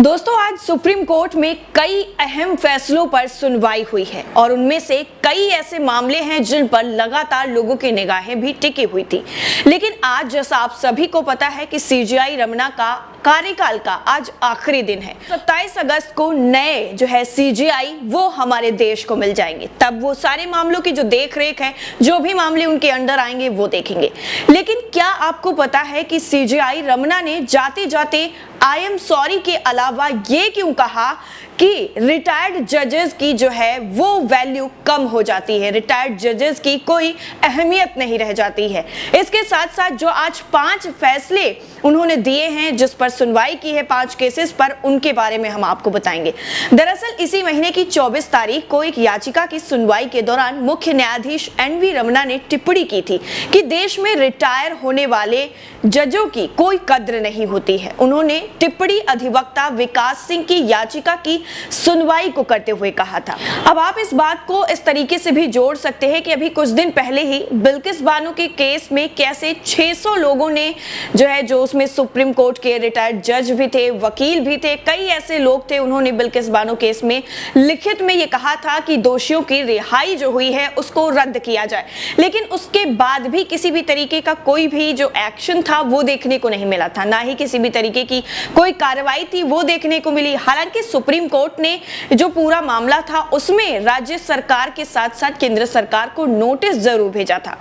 दोस्तों आज supreme court में कई अहम फैसलों पर सुनवाई हुई है और उनमें से कई ऐसे मामले हैं जिन पर लगातार लोगों की निगाहें भी टिकी हुई थी। लेकिन आज जैसा आप सभी को पता है कि सीजेआई रमना का कार्यकाल का आज आखिरी दिन है। 27 अगस्त को नए जो है सीजेआई वो हमारे देश को मिल जाएंगे। तब वो सारे मामलों की जो देख रेख है, जो भी मामले उनके अंडर आएंगे वो देखेंगे। लेकिन क्या आपको पता है कि सीजेआई रमना ने जाते जाते आई एम सॉरी के अलावा ये क्यों कहा कि रिटायर्ड जजेस की जो है वो वैल्यू कम हो जाती है, रिटायर्ड जजेस की कोई अहमियत नहीं रह जाती है। इसके साथ साथ जो आज 5 फैसले उन्होंने दिए हैं, जिस पर सुनवाई की है 5 केसेस पर, उनके बारे में हम आपको बताएंगे। दरअसल इसी महीने की 24 तारीख को एक याचिका की सुनवाई के दौरान मुख्य न्यायाधीश एनवी रमना ने टिप्पणी की थी कि देश में रिटायर होने वाले जजों की कोई कद्र नहीं होती है। उन्होंने टिप्पणी अधिवक्ता विकास सिंह की याचिका की सुनवाई को करते हुए कहा था। अब आप इस बात को इस तरीके से भी जोड़ सकते हैं कि अभी कुछ दिन पहले ही बिल्किस बानो के केस में कैसे 600 लोगों ने जो उसमें सुप्रीम कोर्ट के रिटायर्ड जज भी थे, वकील भी थे, कई ऐसे लोग थे, उन्होंने बिल्किस बानो केस में लिखित में ये कहा था कि दोषियों की रिहाई जो हुई है उसको रद्द किया जाए। लेकिन उसके बाद भी किसी भी तरीके का कोई भी जो एक्शन था वो देखने को नहीं मिला था, ना ही किसी भी तरीके की कोई कार्रवाई थी वो देखने को मिली। हालांकि सुप्रीम कोर्ट ने जो पूरा मामला था उसमें राज्य सरकार के साथ साथ केंद्र सरकार को नोटिस जरूर भेजा था।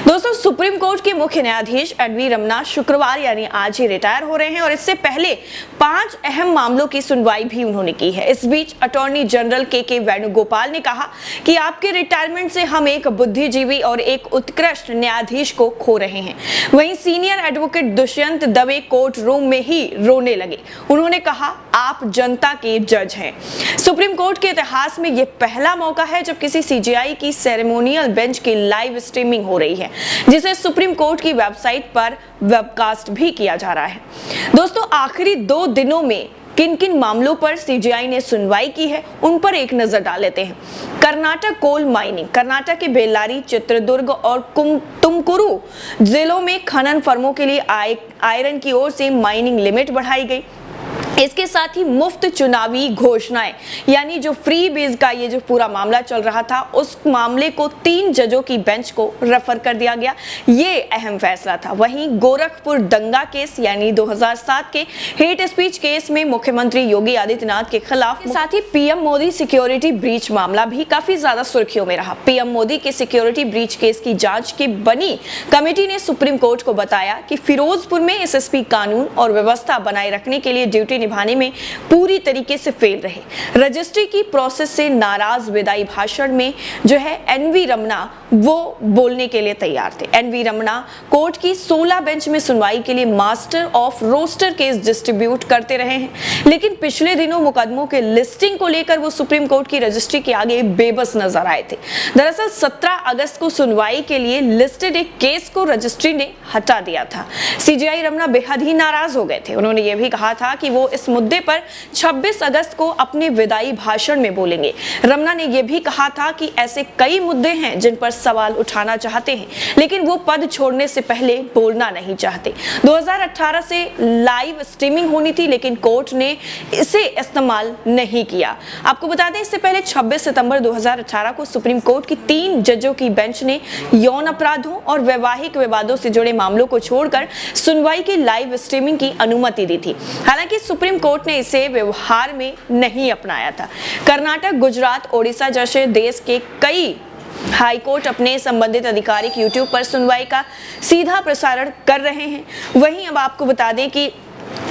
दोस्तों सुप्रीम कोर्ट के मुख्य न्यायाधीश एनवी रमना शुक्रवार यानी आज ही रिटायर हो रहे हैं और इससे पहले 5 अहम मामलों की सुनवाई भी उन्होंने की है। इस बीच अटॉर्नी जनरल के वेणुगोपाल ने कहा कि आपके रिटायरमेंट से हम एक बुद्धिजीवी और एक उत्कृष्ट न्यायाधीश को खो रहे हैं। वहीं senior advocate Dushyant Dave court room में ही रोने लगे। उन्होंने कहा आप जनता के जज हैं। सुप्रीम कोर्ट के इतिहास में यह पहला मौका है जब किसी सीजेआई की सेरेमोनियल बेंच की लाइव स्ट्रीमिंग हो रही है, जिसे सुप्रीम कोर्ट की वेबसाइट पर वेबकास्ट भी किया जा रहा है। दोस्तों आखिरी 2 दिनों में किन किन मामलों पर सीजेआई ने सुनवाई की है उन पर एक नजर डाल लेते हैं। कर्नाटक कोल माइनिंग, कर्नाटक के बेल्लारी, चित्रदुर्ग और तुमकुरू जिलों में खनन फर्मों के लिए आयरन की ओर से माइनिंग लिमिट बढ़ाई गई। इसके साथ ही मुफ्त चुनावी घोषणाएं, यानी जो फ्री बेस का ये जो पूरा मामला चल रहा था उस मामले को 3 जजों की बेंच को रेफर कर दिया गया। ये अहम फैसला था। वहीं गोरखपुर दंगा केस यानी 2007 के हेट स्पीच केस में मुख्यमंत्री योगी आदित्यनाथ के खिलाफ, साथ ही पीएम मोदी सिक्योरिटी ब्रीच मामला भी काफी ज्यादा सुर्खियों में रहा। पीएम मोदी के सिक्योरिटी ब्रीच केस की जांच की बनी कमेटी ने सुप्रीम कोर्ट को बताया कि फिरोजपुर में एसएसपी कानून और व्यवस्था बनाए रखने के लिए ड्यूटी निभाने में पूरी तरीके से फेल रहे। रजिस्ट्री की प्रोसेस से नाराज विदाई भाषण में जो है एनवी रमना वो बोलने के लिए तैयार थे। एनवी रमना कोर्ट की 16 बेंच में सुनवाई के लिए master of roster case distribute करते रहे हैं, लेकिन पिछले दिनों मुकदमों के लिस्टिंग को लेकर वो सुप्रीम कोर्ट की रजिस्ट्री के आगे बेबस नजर आए थे। दरअसल 17 अगस्त को सुनवाई के लिए लिस्टेड एक केस को रजिस्ट्री ने हटा दिया था। सीजेआई रमना बेहद ही नाराज हो गए थे। उन्होंने ये भी कहा था कि वो इस मुद्दे पर 26 अगस्त को अपने विदाई भाषण में बोलेंगे। रमना ने यह भी कहा था कि ऐसे कई मुद्दे हैं जिन पर सवाल उठाना चाहते हैं, लेकिन वो पद छोड़ने से पहले बोलना नहीं चाहते। 2018 से लाइव स्ट्रीमिंग होनी थी, लेकिन कोर्ट ने इसे इस्तेमाल नहीं किया। आपको बता दें इससे पहले 26 सितंबर 2018 को सुप्रीम कोर्ट की 3 जजों की बेंच ने यौन अपराधों और वैवाहिक विवादों से जुड़े मामलों को छोड़कर सुनवाई की लाइव स्ट्रीमिंग की अनुमति दी थी। हालांकि सुप्रीम कोर्ट ने इसे व्यवहार में नहीं अपनाया था। कर्नाटक, गुजरात, ओडिशा जैसे देश के कई हाई कोर्ट अपने संबंधित आधिकारिक यूट्यूब पर सुनवाई का सीधा प्रसारण कर रहे हैं। वहीं अब आपको बता दें कि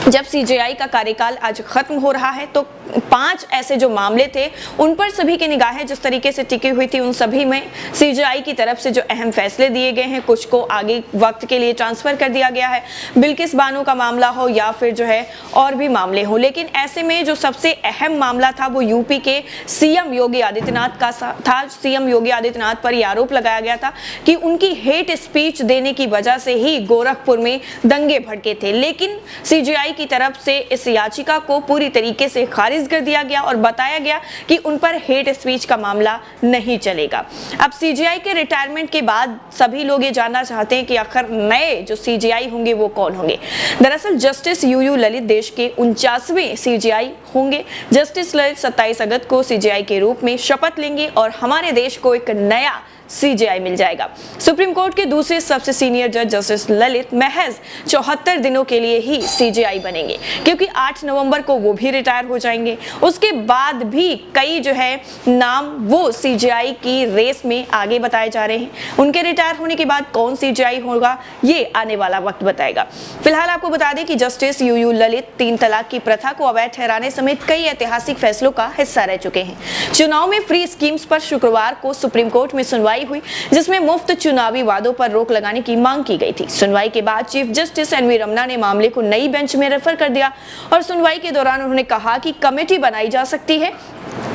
जब सीजेआई का कार्यकाल आज खत्म हो रहा है तो 5 ऐसे जो मामले थे उन पर सभी की निगाहें जिस तरीके से टिकी हुई थी, उन सभी में सीजेआई की तरफ से जो अहम फैसले दिए गए हैं, कुछ को आगे वक्त के लिए ट्रांसफर कर दिया गया है, बिल्किस बानो का मामला हो या फिर जो है और भी मामले हो। लेकिन ऐसे में जो सबसे अहम मामला था वो यूपी के सीएम योगी आदित्यनाथ का था। सीएम योगी आदित्यनाथ पर यह आरोप लगाया गया था कि उनकी हेट स्पीच देने की वजह से ही गोरखपुर में दंगे भड़के थे। लेकिन सीजेआई सीजीआई की तरफ से इस याचिका को पूरी तरीके से खारिज कर दिया गया और बताया गया कि उन पर हेट स्पीच का मामला नहीं चलेगा। अब सीजीआई के रिटायरमेंट के बाद सभी लोग ये जानना चाहते हैं कि आखिर नए जो सीजीआई होंगे वो कौन होंगे। दरअसल जस्टिस यूयू ललित देश के 49वें सीजीआई होंगे। जस्टिस ललित 27 अगस्त को सीजीआई के रूप में शपथ लेंगे और हमारे देश को एक नया सीजीआई मिल जाएगा। सुप्रीम कोर्ट के दूसरे सबसे सीनियर जज जस्टिस ललित महज 74 दिनों के लिए ही सीजीआई बनेंगे, क्योंकि 8 नवंबर को वो भी रिटायर हो जाएंगे। उसके बाद भी कई जो है नाम वो सीजीआई की रेस में आगे बताए जा रहे हैं। उनके रिटायर होने के बाद कौन सीजीआई होगा ये आने वाला वक्त बताएगा। फिलहाल आपको बता दें कि जस्टिस यूयू ललित 3 तलाक की प्रथा को अवैध ठहराने समेत कई ऐतिहासिक फैसलों का हिस्सा रह चुके हैं। चुनाव में फ्री स्कीम्स पर शुक्रवार को सुप्रीम कोर्ट में सुनवाई हुई, जिसमें मुफ्त चुनावी वादों पर रोक लगाने की मांग की गई थी। सुनवाई के बाद चीफ जस्टिस एनवी रमन्ना ने मामले को नई बेंच में रेफर कर दिया और सुनवाई के दौरान उन्होंने कहा कि कमेटी बनाई जा सकती है,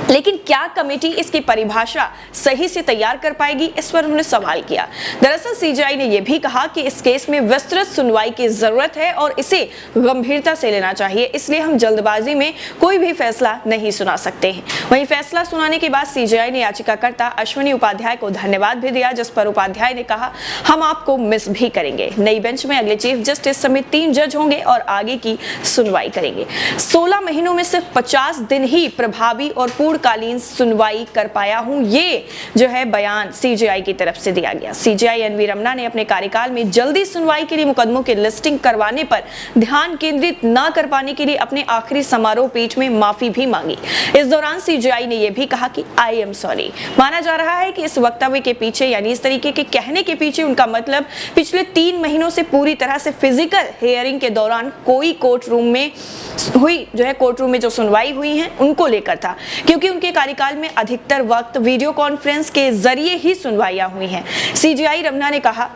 लेकिन क्या कमेटी इसकी परिभाषा सही से तैयार कर पाएगी, इस पर उन्होंने सवाल किया। दरअसल सीजीआई ने यह भी कहा कि इस केस में विस्तृत सुनवाई की जरूरत है और इसे गंभीरता से लेना चाहिए, इसलिए हम जल्दबाजी में कोई भी फैसला नहीं सुना सकते हैं। वहीं फैसला सुनाने के बाद सीजीआई ने याचिकाकर्ता अश्विनी उपाध्याय को धन्यवाद भी दिया, जिस पर उपाध्याय ने कहा, हम आपको मिस भी करेंगे। नई बेंच में अगले चीफ जस्टिस समेत 3 जज होंगे और आगे की सुनवाई करेंगे। 16 महीनों में सिर्फ 50 दिन ही प्रभावी और पूर्णकालीन सुनवाई कर पाया हूं, ये जो है बयान सीजीआई की तरफ से दिया गया। सीजीआई एनवी रमन्ना ने अपने कार्यकाल में जल्दी सुनवाई के लिए मुकदमों की लिस्टिंग करवाने पर ध्यान केंद्रित न कर पाने के लिए अपने आखिरी समारोह पीठ में माफी भी मांगी। इस दौरान सीजीआई ने यह भी कहा कि आई एम सॉरी। माना जा रहा है कि इस वक्तव्य के पीछे यानी इस तरीके के कहने के पीछे उनका मतलब पिछले 3 महीनों से पूरी तरह से फिजिकल हियरिंग के दौरान कोई कोर्ट रूम में जो सुनवाई हुई है उनको लेकर था, क्योंकि उनके कार्यकाल में अधिकतर वक्त वीडियो कॉन्फ्रेंस के जरिए ही सुनवाइयां हुई हैं। सीजीआई रमन्ना ने कहा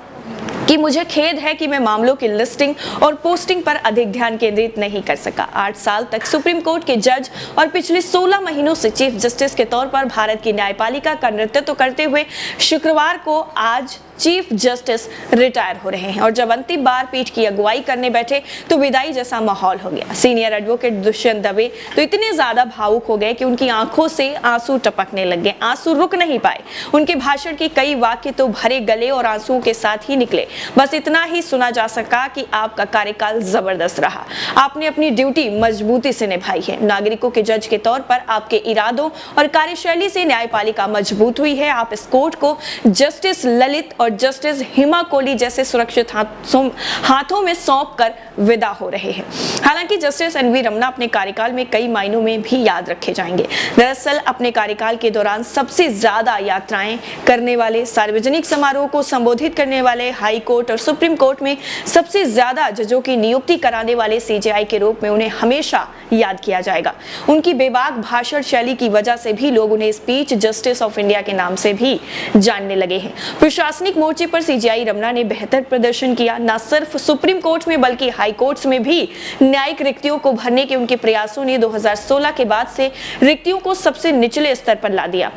कि मुझे खेद है कि मैं मामलों की लिस्टिंग और पोस्टिंग पर अधिक ध्यान केंद्रित नहीं कर सका। 8 साल तक सुप्रीम कोर्ट के जज और पिछले 16 महीनों से चीफ जस्टिस के तौर पर भारत की न्यायपालिका का नेतृत्व करते हुए शुक्रवार को आज चीफ जस्टिस रिटायर हो रहे हैं और जब अंतिम बार पीठ की अगुवाई करने बैठे तो विदाई जैसा माहौल हो गया। सीनियर एडवोकेट दुष्यंत दवे तो इतने ज्यादा भावुक हो गए कि उनकी आंखों से आंसू टपकने लग गए। आंसू रुक नहीं पाए। उनके भाषण के कई वाक्य तो भरे गले और आंसुओं के साथ ही निकले। बस इतना ही सुना जा सका कि आपका कार्यकाल जबरदस्त रहा, आपने अपनी ड्यूटी मजबूती से निभाई है। नागरिकों के जज के तौर पर आपके इरादों और कार्यशैली से न्यायपालिका मजबूत हुई है। आप इस कोर्ट को जस्टिस ललित और जस्टिस हिमा कोहली जैसे सुरक्षित हाथों में सौंप कर विदा हो रहे हैं। हालांकि जस्टिस एनवी रमन्ना अपने कार्यकाल में कई मायनों में भी याद रखे जाएंगे। दरअसल अपने कार्यकाल के दौरान सबसे ज्यादा यात्राएं करने वाले, सार्वजनिक समारोह को संबोधित करने वाले, हाई कोर्ट और सुप्रीम कोर्ट में सबसे ज्यादा जजों की नियुक्ति कराने वाले सीजीआई के रूप में उन्हें हमेशा याद किया जाएगा। उनकी बेबाक भाषण शैली की वजह से भी लोग उन्हें स्पीच जस्टिस ऑफ इंडिया के नाम से भी जानने लगे हैं। प्रशासनिक मोर्चे पर सीजीआई रमन्ना ने बेहतर प्रदर्शन किया। न सिर्फ सुप्रीम कोर्ट में बल्कि हाई कोर्ट्स में भी न्यायिक रिक्तियों को भरने के उनके प्रयासों ने 2016 के बाद से रिक्तियों को सबसे निचले स्तर पर ला दिया।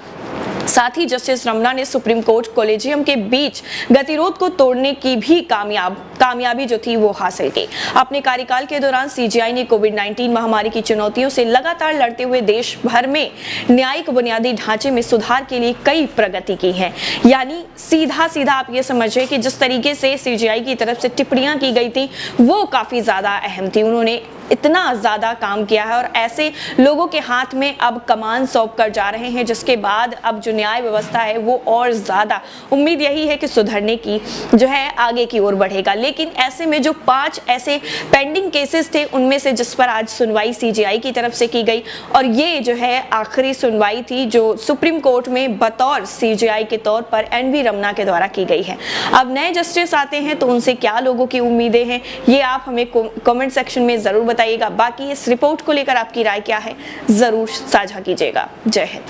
साथ ही जस्टिस रमन्ना ने सुप्रीम कोर्ट कॉलेजियम के बीच गतिरोध को तोड़ने की भी कामयाबी जो थी वो हासिल की। अपने कार्यकाल के दौरान सीजीआई ने कोविड-19 महामारी की चुनौतियों से लगातार लड़ते हुए देश भर में न्यायिक बुनियादी ढांचे में सुधार के लिए कई प्रगति की है। यानी सीधा आप ये समझिए कि जिस तरीके से सीजीआई की तरफ से टिप्पणियां की गई थी वो काफी ज्यादा अहम थी। उन्होंने इतना ज्यादा काम किया है और ऐसे लोगों के हाथ में अब कमान सौंप कर जा रहे हैं, जिसके बाद अब जो न्याय व्यवस्था है वो और ज्यादा उम्मीद यही है कि सुधरने की जो है आगे की ओर बढ़ेगा। लेकिन ऐसे में जो 5 ऐसे पेंडिंग केसेस थे उनमें से जिस पर आज सुनवाई सीजीआई की तरफ से की गई और ये जो है आखिरी सुनवाई थी जो सुप्रीम कोर्ट में बतौर सीजीआई के तौर पर एनवी रमन्ना के द्वारा की गई है। अब नए जस्टिस आते हैं तो उनसे क्या लोगों की उम्मीदें हैं ये आप हमें कमेंट सेक्शन में जरूर बताइएगा। बाकी इस रिपोर्ट को लेकर आपकी राय क्या है जरूर साझा कीजिएगा। जय हिंद।